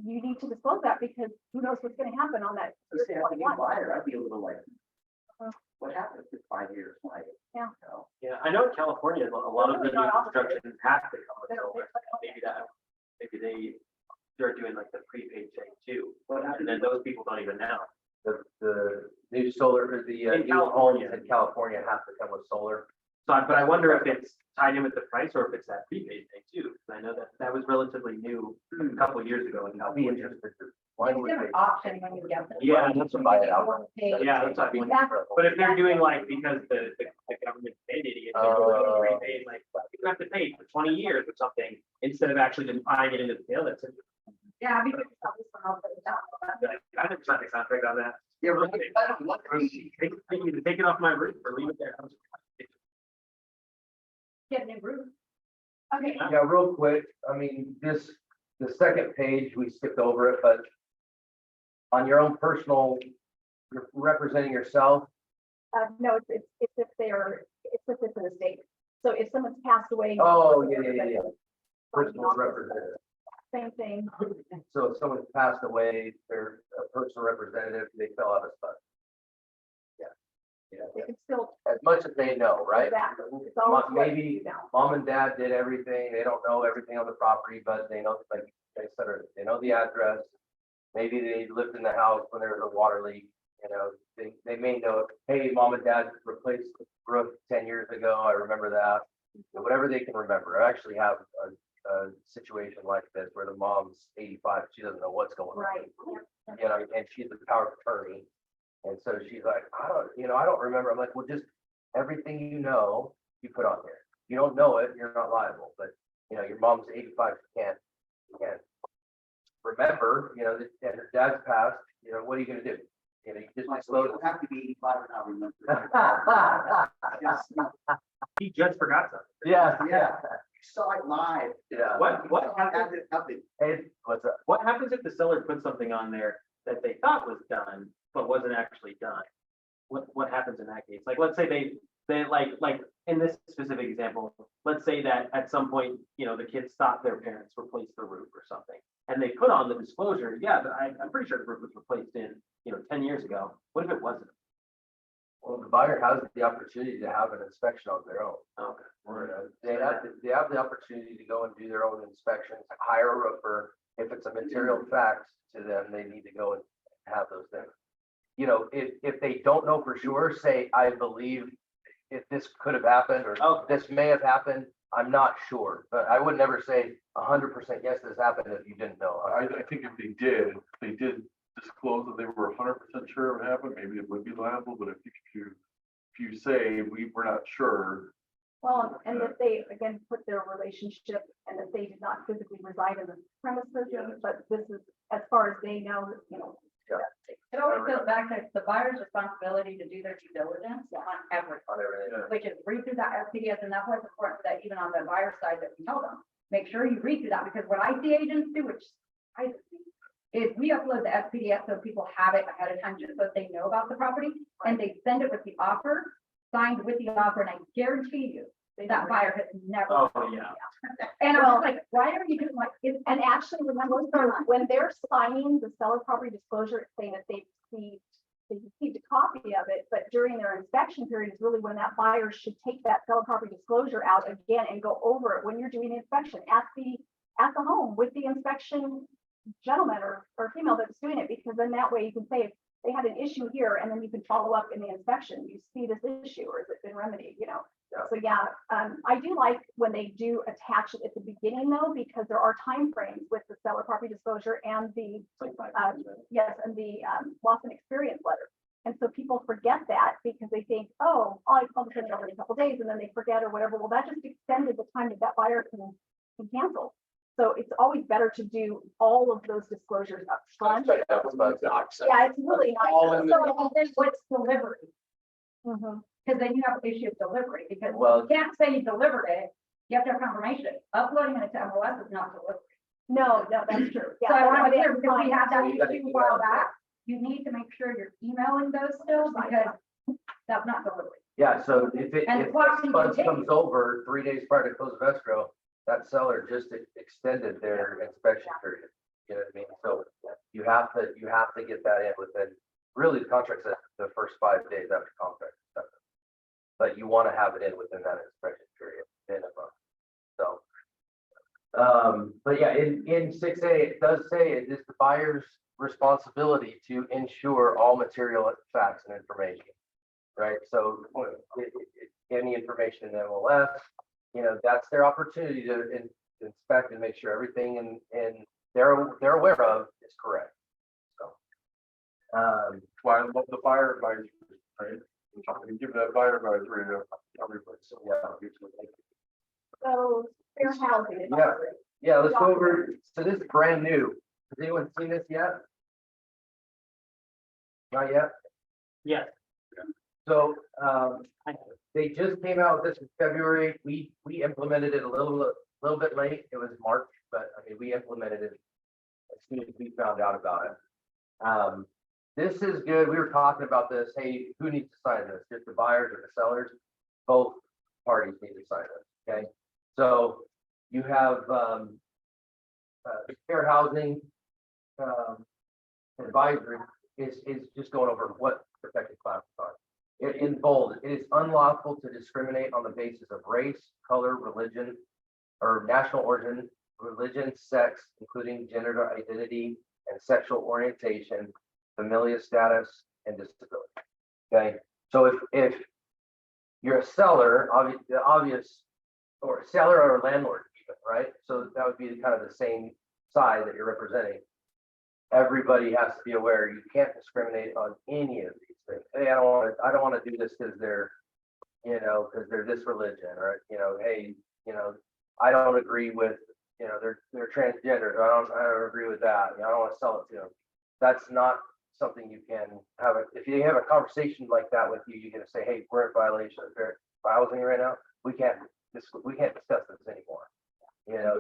you need to disclose that, because who knows what's going to happen on that. Let's say year I'm a new 21. buyer, I'd be a little like, what happened for 5 years? Why? Yeah. You know? Yeah, I know in California, a lot of the Really new not construction has to come with They're- solar. Maybe they're doing like the prepaid thing too. What And happened? then those people don't even know. The new solar, or the In new homes California. in California have to come with solar. So, but I wonder if it's tied in with the price or if it's that prepaid thing too. 'Cause I know that was relatively new a couple of years ago in I'll be California. interested to. Why It's would different they? option when you get them. Yeah, That's what buy it out. Yeah, that's what I mean. But if they're doing like, because the government mandated it, they're doing prepaid, like, you have to pay for 20 years or something, instead of actually just buying it into the sale, that's it. Yeah, because this one I'll put it down. Like, I never signed a contract on that. Yeah, right. I don't know. Take it off my roof or leave it there. Get a new roof. Okay, Yeah, real quick, I mean, the second page, we skipped over it, but on your own personal, you're representing yourself, no, it's if it's if it's an estate. So if someone's passed away. oh, yeah, personal representative. same thing. So if someone passed away, they're a personal representative, they fill out a spot. They can still, As much as they know, right? exactly. It's always what Maybe you know. mom and dad did everything, they don't know everything on the property, but they know, like, they said, they know the address. Maybe they lived in the house when there was a water leak, you know, they may know, hey, mom and dad replaced the roof 10 years ago, I remember that. Whatever they can remember. I actually have a situation like this where the mom's 85, she doesn't know what's going on. Right. You know, and she's the power of attorney. And so she's like, I don't remember. I'm like, well, just everything you know, you put on there. You don't know it, you're not liable, but you know, your mom's 85, you can't remember, you know, and her dad's passed, you know, what are you gonna do? You know, you just Like, disclose. you don't have to be 85 and not remember. Just, He just forgot something. Yeah, Yeah. Saw it live. yeah. What happens, Hey, what's up? what happens if the seller put something on there that they thought was done, but wasn't actually done? What happens in that case? Like, let's say they like in this specific example, let's say that at some point, you know, the kids thought their parents replaced the roof or something. And they put on the disclosure, yeah, but I'm pretty sure the roof was replaced in, 10 years ago. What if it wasn't? Well, the buyer has the opportunity to have an inspection on their own. Okay. They have the opportunity to go and do their own inspections, hire a roofer. If it's a material fact to them, they need to go and have those things. You know, if they don't know for sure, say, I believe if this could have happened or Okay. this may have happened, I'm not sure, but I would never say 100% yes, this happened if you didn't know. I think if they did disclose that they were 100% sure it happened, maybe it would be liable, but if you say we're not sure. Well, and if they, again, put their relationship and that they did not physically reside in the premises, but this is, as far as they know, you know. It always goes back to the buyer's responsibility to do their due diligence on everything, On everything. which is read through that FPDS, and that's why it's important that even on the buyer side that we tell them, make sure you read through that, because what I see agents do, which I is we upload the FPDS so people have it ahead of time, just so they know about the property, and they send it with the offer, signed with the offer, and I guarantee you, that buyer has never. Oh, yeah. And I was like, why are you doing like, And actually, remember, so when they're signing the seller property disclosure, it's saying that they received a copy of it, but during their inspection period is really when that buyer should take that seller property disclosure out again and go over it when you're doing the inspection at the home with the inspection gentleman or female that's doing it, because then that way you can say, if they had an issue here, and then you can follow up in the inspection, you see this issue, or has it been remedied, you know? Yeah. So yeah, I do like when they do attach it at the beginning though, because there are timeframes with the seller property disclosure and the, yes, and the loss and experience letter. And so people forget that because they think, oh, I'll send it over in a couple days, and then they forget or whatever. Well, that just extended the time that buyer can cancel. So it's always better to do all of those disclosures up front. Yeah, it's really nice. All in the- so then what's delivery? Mhm. Because then you have an issue of delivery, because Well- you can't say you delivered it, you have to have confirmation. Uploading it to MLS is not delivery. No, that's true. So I want to be clear, because we fine. had that You gotta issue a email while it. back, you need to make sure you're emailing those still, because that's not delivery. Yeah, so And if what can funds continue. comes over 3 days prior to close of escrow, that seller just extended their inspection period. You know what I mean? So you have to get that in within, really the contract says the first 5 days after contract. But you want to have it in within that inspection period minimum. So, but yeah, in 6A, it does say it is the buyer's responsibility to ensure all material facts and information. Right, so any information in MLS, you know, that's their opportunity to inspect and make sure everything in they're aware of is correct. So, Why I love the buyer advisory, right? We give that buyer advisory to everybody. So yeah. So fair housing. Yeah. Yeah, let's go over, so this is brand new. Has anyone seen this yet? Not yet? Yes. So, they just came out with this in February. We implemented it a little bit late. It was March, but I mean, we implemented it as soon as we found out about it. This is good. We were talking about this. Hey, who needs to sign this? Just the buyers or the sellers? Both parties need to sign this, okay? So you have, fair housing, advisory is just going over what protected classes are. In bold, it is unlawful to discriminate on the basis of race, color, religion, or national origin, religion, sex, including gender identity and sexual orientation, familial status, and disability. Okay, so if you're a seller, obvious, or seller or landlord even, right? So that would be kind of the same side that you're representing. Everybody has to be aware, you can't discriminate on any of these things. Hey, I don't want to do this because they're, because they're this religion, or, hey, I don't agree with, they're transgender. I don't agree with that. I don't want to sell it to them. That's not something you can have. If you have a conversation like that with you, you're going to say, hey, we're in violation of fair housing right now. We can't discuss this anymore. Yeah,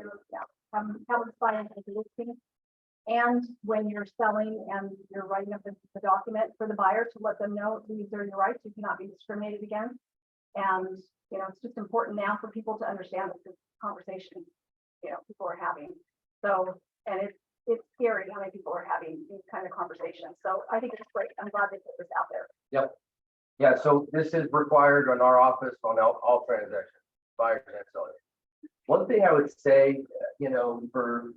have a spot in the listing. And when you're selling and you're writing up the document for the buyer to let them know these are your rights, you cannot be discriminated against. And, it's just important now for people to understand that this conversation, people are having. So, and it's scary how many people are having these kind of conversations. So I think it's great. I'm glad they put this out there. Yep. Yeah, so this is required on our office on all transactions, buyers and sellers. One thing I would say, for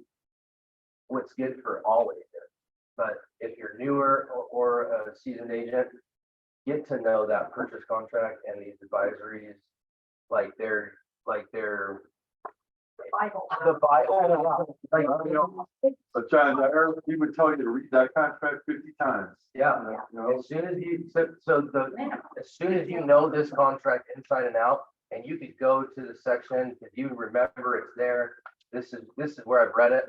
what's good for all agents, but if you're newer or a seasoned agent, get to know that purchase contract and these advisories like they're Bible. the Bible. But John, he would tell you to read that contract 50 times. Yeah. As soon as you know this contract inside and out, and you could go to the section, if you remember it's there, this is where I've read it,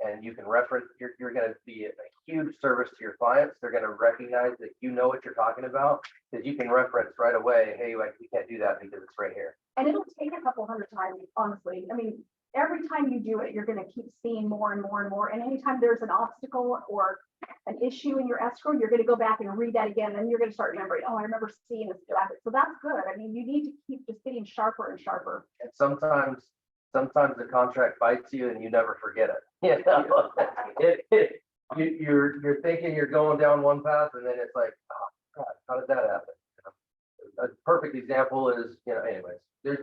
and you can reference, you're gonna be a huge service to your clients. They're gonna recognize that you know what you're talking about, because you can reference right away, hey, like, we can't do that because it's right here. And it'll take a couple hundred times, honestly. I mean, every time you do it, you're going to keep seeing more and more and more. And anytime there's an obstacle or an issue in your escrow, you're going to go back and read that again. And you're going to start remembering, oh, I remember seeing this. So that's good. I mean, you need to keep just getting sharper and sharper. And sometimes the contract bites you and you never forget it. You're thinking you're going down one path, and then it's like, oh God, how did that happen? A perfect example is, anyways,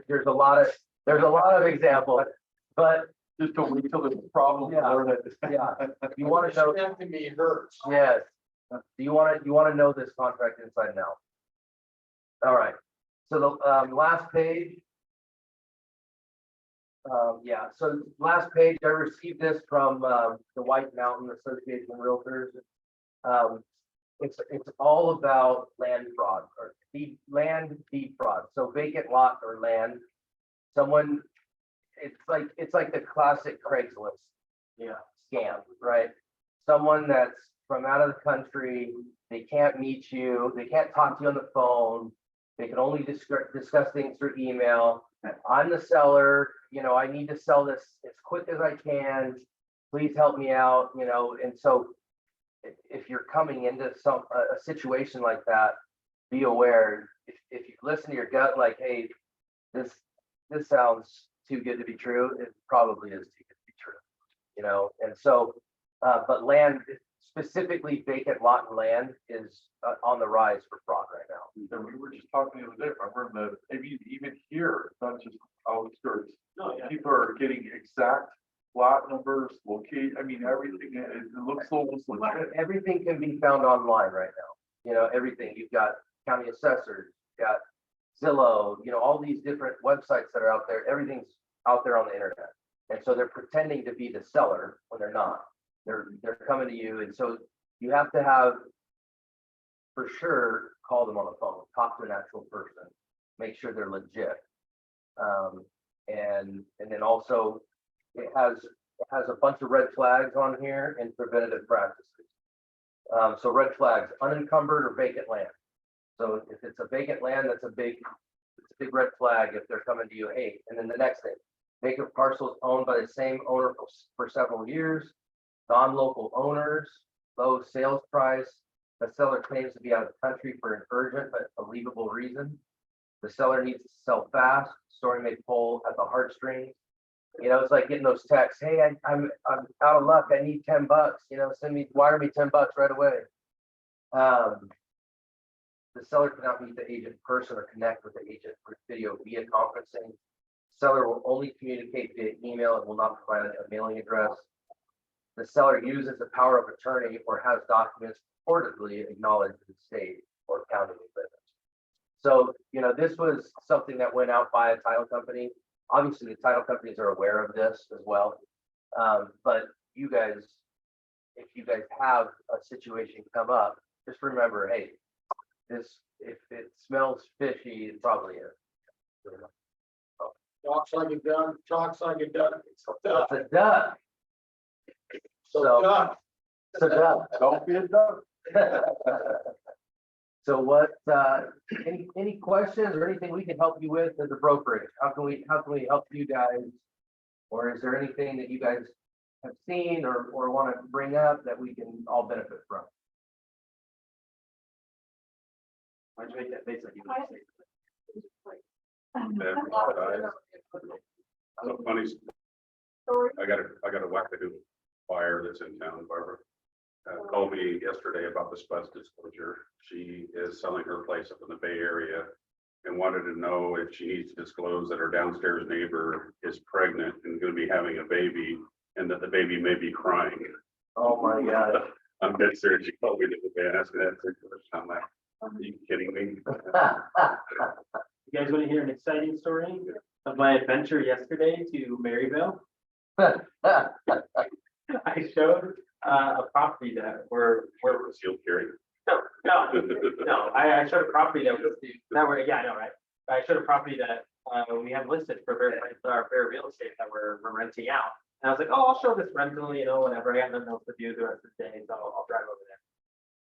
there's a lot of examples, but Just don't wait till there's a problem. Yeah. Learn it. yeah, you want to know. That to me hurts. Yes. Do you want to know this contract inside and out? All right. So the last page. Yeah. So last page, I received this from the White Mountain Association of Realtors. It's all about land fraud or land deed fraud. So vacant lot or land. Someone, it's like the classic Craigslist. Yeah. Scam, right? Someone that's from out of the country, they can't meet you, they can't talk to you on the phone, they can only discuss things through email. I'm the seller, I need to sell this as quick as I can, please help me out, and so if you're coming into a situation like that, be aware, if you listen to your gut, like, hey, this sounds too good to be true, it probably is too good to be true, and so, but land, specifically vacant lot and land, is on the rise for fraud right now. And we were just talking the other day, remember maybe even here, it's not just outskirts. People are getting exact lot numbers, locate, everything, it looks almost legit. Everything can be found online right now, everything, you've got county assessors, you've got Zillow, all these different websites that are out there, everything's out there on the internet. And so they're pretending to be the seller when they're not. They're coming to you, and so you have to have, for sure, call them on the phone, talk to an actual person, make sure they're legit. And then also it has a bunch of red flags on here and preventative practices. So red flags, unencumbered or vacant land. So if it's a vacant land, it's a big red flag if they're coming to you, hey, and then the next thing, vacant parcels owned by the same owner for several years, non-local owners, low sales price, the seller claims to be out of the country for an urgent but believable reason. The seller needs to sell fast, story may pull at the heartstrings. You know, it's like getting those texts, hey, I'm out of luck, I need $10, you know, wire me $10 right away. The seller cannot meet the agent in person or connect with the agent for video via conferencing. Seller will only communicate via email and will not provide a mailing address. The seller uses the power of attorney or has documents purportedly acknowledged in the state or county limits. So, you know, this was something that went out by a title company. Obviously, the title companies are aware of this as well. But you guys, if you guys have a situation come up, just remember, hey, this, if it smells fishy, it probably is. Walks like a duck, talks like a duck. It's a duck. It's a duck. So duck. It's a duck. Don't be a dog. So what, any questions or anything we can help you with as a brokerage? How can we help you guys? Or is there anything that you guys have seen or want to bring up that we can all benefit from? Why'd you make that face like you? So funny, I got a wackadoo buyer that's in town, Barbara. Called me yesterday about the SPUS disclosure. She is selling her place up in the Bay Area and wanted to know if she needs to disclose that her downstairs neighbor is pregnant and going to be having a baby and that the baby may be crying. Oh my God. I'm dead serious. She called me the other day and asked me that question. I'm like, are you kidding me? You guys want to hear an exciting story of my adventure yesterday to Maryville? I showed a property that we're Sealed carry. no, I showed a property that yeah, I know, right? I showed a property that we have listed for our fair real estate that we're renting out. And I was like, oh, I'll show this rental, you know, whatever. I got nothing else to do the rest of the day, so I'll drive over there.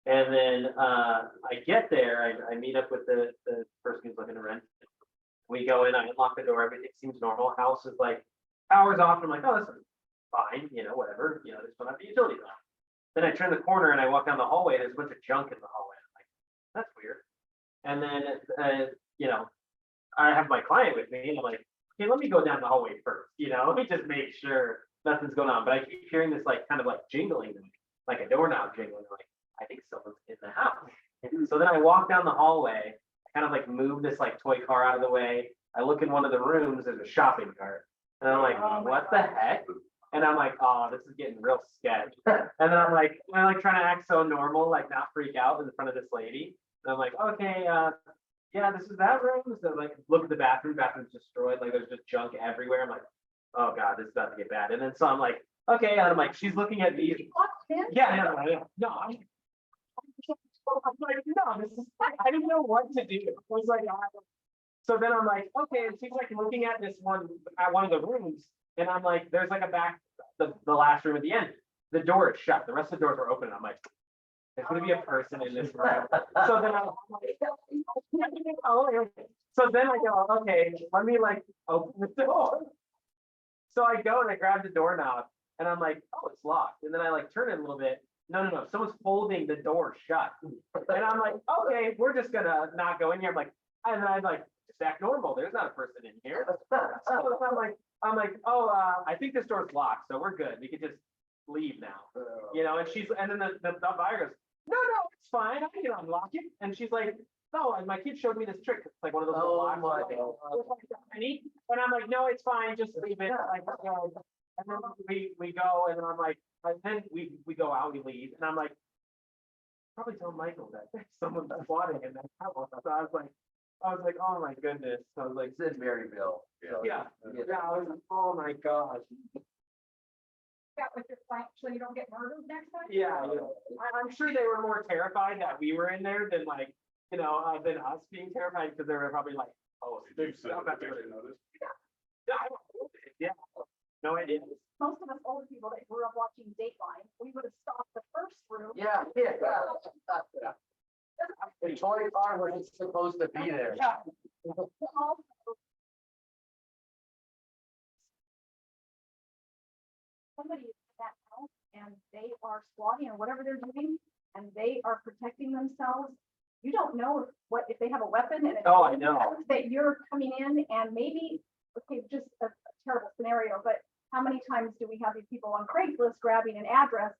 And then I get there, I meet up with the person who's looking to rent. We go in, I unlock the door, everything seems normal. House is like hours off. I'm like, oh, this is fine, you know, whatever, you know, there's one of the utilities on. Then I turn the corner and I walk down the hallway, there's a bunch of junk in the hallway. I'm like, that's weird. And then, you know, I have my client with me and I'm like, okay, let me go down the hallway first, you know, let me just make sure nothing's going on. But I keep hearing this like kind of like jingling, like a doorknob jingling. I'm like, I think someone's in the house. So then I walk down the hallway, I kind of like move this like toy car out of the way. I look in one of the rooms, there's a shopping cart. And I'm like, what the heck? And I'm like, oh, this is getting real sketch. And then I'm like trying to act so normal, like not freak out in front of this lady. And I'm like, okay, yeah, this is that room. So like, look at the bathroom, bathroom's destroyed. Like there's just junk everywhere. I'm like, oh God, this is about to get bad. And then so I'm like, okay. And I'm like, she's looking at me. Yeah, no, I'm like, no, this is, I didn't know what to do. I was like, so then I'm like, okay, and she's like looking at this one, at one of the rooms. And I'm like, there's like a back, the last room at the end. The door is shut. The rest of the doors are open. And I'm like, there's gonna be a person in this room. So then I'm like, so then I go, okay, let me like open the door. So I go and I grab the doorknob and I'm like, oh, it's locked. And then I like turn it a little bit. No, someone's holding the door shut. And I'm like, okay, we're just gonna not go in here. I'm like, and then I'm like, just act normal. There's not a person in here. So I'm like, oh, I think this door's locked, so we're good. We could just leave now. You know, and then the buyer goes, no, it's fine. I can unlock it. And she's like, no, and my kid showed me this trick. It's like one of those little locks. And I'm like, no, it's fine. Just leave it. Like, and then we go, and then I'm like, and then we go out, we leave, and I'm like, probably tell Michael that someone's squatting in that house. So I was like, oh my goodness. So I was like, It's in Maryville. So yeah, I was like, oh my gosh. Got with your client, so you don't get murdered next time? Yeah, I'm sure they were more terrified that we were in there than like, you know, than us being terrified because they were probably like, oh, Did you there's send stuff a out there. picture notice? Yeah, no idea. Most of us older people that grew up watching Dateline, we would have stopped the first room. Yeah. The toy car wasn't supposed to be there. Somebody is in that house and they are squatting or whatever they're doing, and they are protecting themselves. You don't know if they have a weapon and. Oh, I know. That you're coming in and maybe okay, just a terrible scenario, but how many times do we have these people on Craigslist grabbing an address,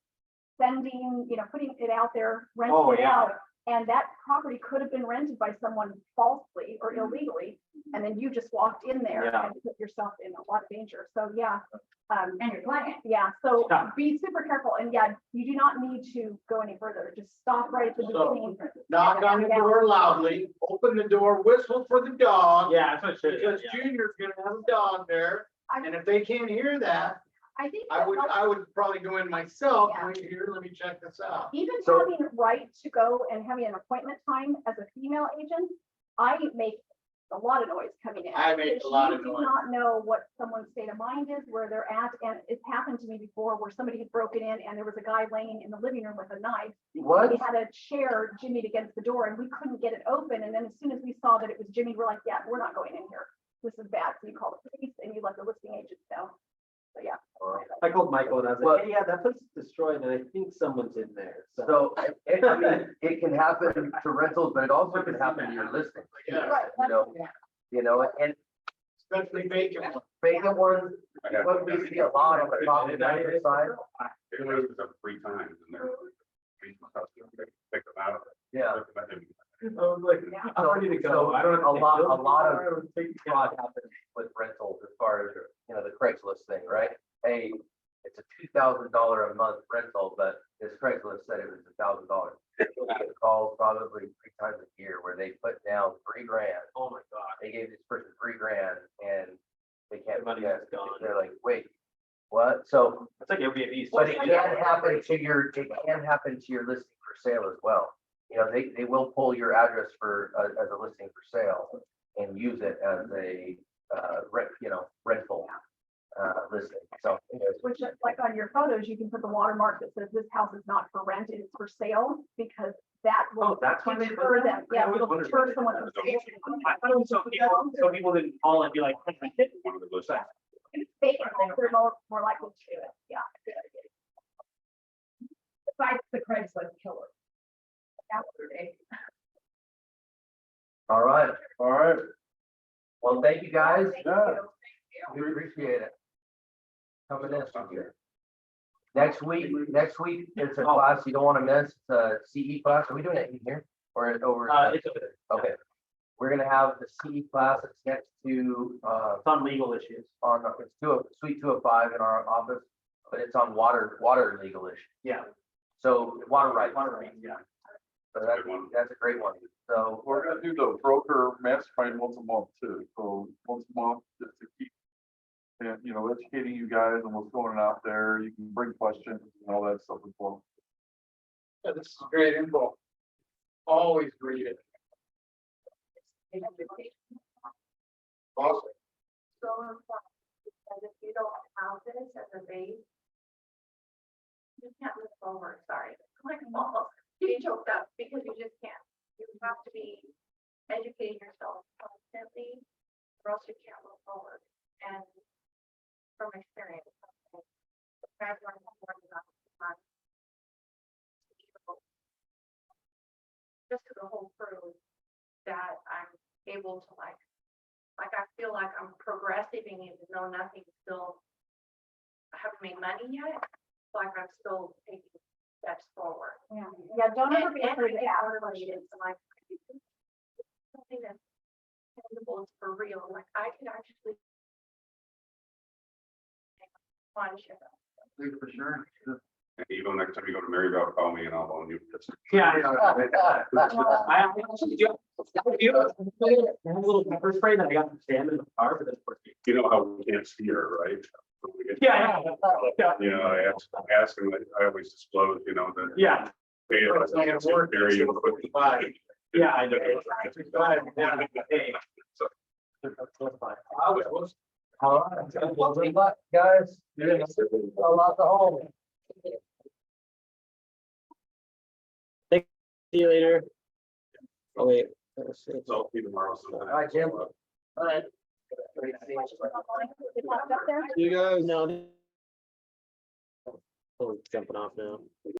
sending, putting it out there, renting it out? And that property could have been rented by someone falsely or illegally, and then you just walked in there Yeah. and put yourself in a lot of danger. So, yeah. And your client. Yeah, so Yeah. be super careful, and yeah, you do not need to go any further, just stop right at the So, beginning. Knock on the door loudly, open the door, whistle for the dog. Yeah, that's what it should, Because yeah. Junior's gonna have a dog there, and if they can't hear that, I think I that would probably go in myself, Yeah. wait here, let me check this out. even So- having right to go and having an appointment time as a female agent, I make a lot of noise coming in. I make a because lot you of do noise. not know what someone's state of mind is, where they're at, and it's happened to me before where somebody had broken in and there was a guy laying in the living room with a knife. What? We had a chair jimmied against the door and we couldn't get it open, and then as soon as we saw that it was Jimmy, we're like, yeah, we're not going in here. This is bad. So you call the police and you let the listing agent know. So, yeah. I called Michael and I was Well- like, hey, yeah, that place is destroyed and I think someone's in there. So, I mean, it can happen to rentals, but it also can happen to your listings. Yeah. Right. And Especially vacant. vacant ones, I have- what we see a lot on the top manager side, It was up 3 times and they're. Pick them out. yeah. Put them in. I was like, I'm ready to go. I don't have to A take lot- bills a lot of anymore. I don't take the Fraud happens with rentals as far as, the Craigslist thing, right? Hey, it's a $2,000 a month rental, but this Craigslist said it was $1,000. Calls probably 3 times a year where they put down $3,000. Oh my God. They gave this person $3,000 and they can't, Money yeah, is gone. they're like, wait, what? So, It's like Airbnb. but it can happen to your listing for sale as well. They will pull your address as a listing for sale and use it as a, rental, listing. So, anyways, Which, like on your photos, you can put the watermark that says this house is not for rent, it's for sale, because that will Oh, that's why they put deter that? them. I Yeah, always it'll wondered deter why someone they from did saying. I thought it was so people didn't call and be like, "Hey, I did." One of the listings. They they're more likely to do it, yeah. Besides the Craigslist killer. That was it. all right. Well, thank you guys. Thank you. We appreciate it. Coming in here. Next week, it's a class you don't want to miss. It's a CE class. Are we doing it in here or over? It's Okay. We're gonna have the CE class. It's next to, on legal issues. it's Suite 205 in our office, but it's on water legal issues. Yeah. So water rights. Yeah. So Good one. that's a great one. So, We're gonna do the broker mastermind once a month too, so once a month, just to keep. And, educating you guys on what's going on out there, you can bring questions and all that stuff as well. Yeah, this is great info. Always read it. Awesome. So important, because if you don't have this as a base, you can't move forward, sorry. Like, almost getting choked up because you just can't. You have to be educating yourself constantly, or else you can't move forward. And from experience, I've learned more than enough time. Just to the whole crew that I'm able to like I feel like I'm progressing even though nothing still, I haven't made money yet, like I'm still taking steps forward. Yeah, don't ever be And afraid to I ask get questions. like, something that's tangible, it's for real, like I could actually. One share. For sure. And even next time you go to Maryville, call me and I'll loan you. Yeah. I do have a little pepper spray that I got from Sam in the car, but that's working. You know how we can't see her, right? Yeah. You know, I ask them, I always disclose, that. Yeah. Hey, It's not gonna work. very It's input. 45. Yeah, I know. Hey. all right. Well, good luck, guys. A lot to home. See you later. Oh, wait. So I'll see you tomorrow. All right, Jim. All right. It popped up there. You guys know. Oh, jumping off now.